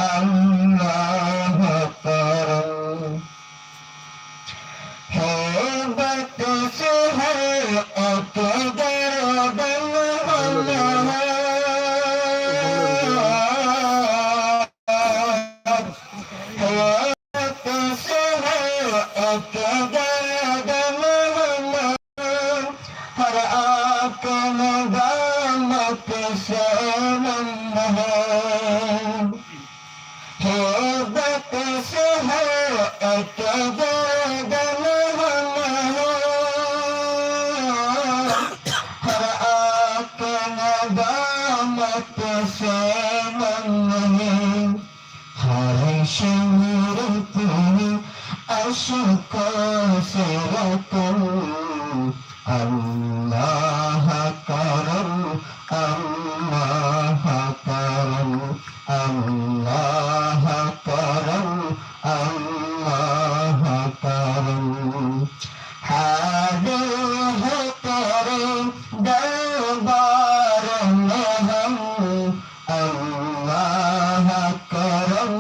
अल्लाह करम। हेबत से है अकबर बन हेबत से है अकबर बन हर आपन दामत से मन है हेबत से है अकबर हर आपन दामत से मन है हर शहर पूरी अशकों से रतन अल्लाह करम अल्लाह करम अल्लाह करम अल्लाह करम हाजिर है तेरे दरबार में हम अल्लाह करम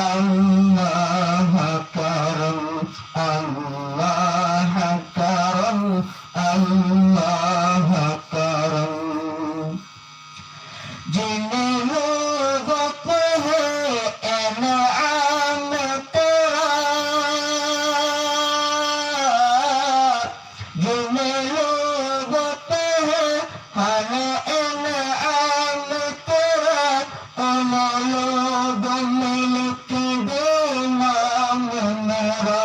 अल्लाह करम अल्लाह करम अल्लाह करम जिन लोगों पे है इनाम तेरा जिन लोगों पे है हर इनाम तेरा उन लोगों में लिख दे नाम मेरा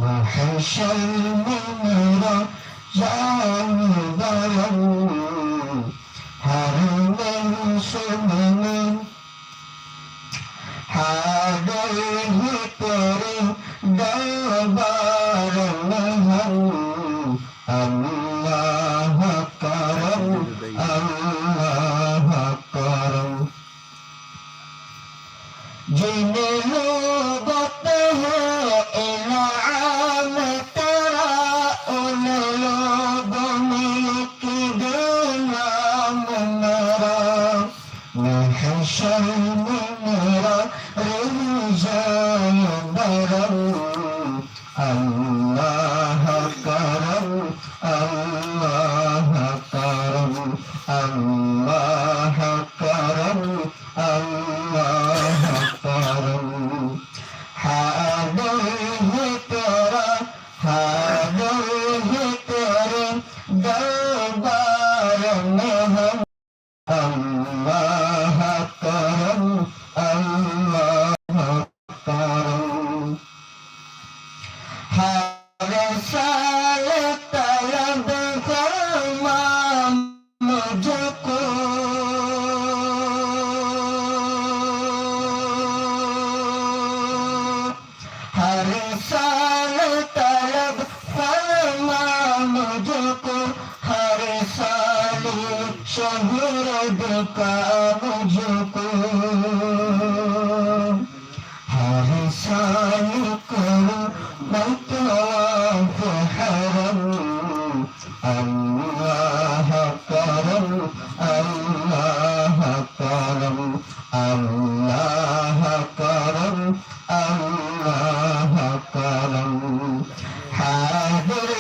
महशर में मेरा जान गरम हर दिन सुनने हाजिर ही तेरे दरबार में हम अल्लाह करम अल्लाह करम जिन लोगों पे है इनाम तेरा उन लोगों में लिख दे नाम मेरा महशर में मेरा रिज़ाए बरम अल्लाह करम अल्लाह करम अल्लाह करम अल्लाह करम हाजिर है तेरा हाजिर है तेरे दरबार में हम अल्लाह करम अल्लाह करम हर साल तलब फरमा मुझको हर साल तलब फरमा मुझको हर साल शोहरत का मुझको हर साल करूं मैं तवाफ हरम अल्लाह करम अल्लाह करम अल्लाह करम अल्लाह करम हाजिर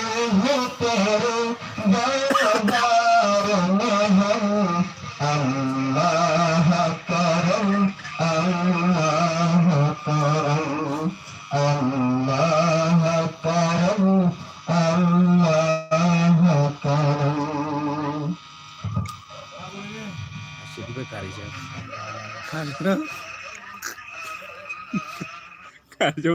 है तेरे दरबार में हम अल्लाह करम अल्लाह करम अल्लाह करम अल्लाह करम Sedih kali ya. Kan,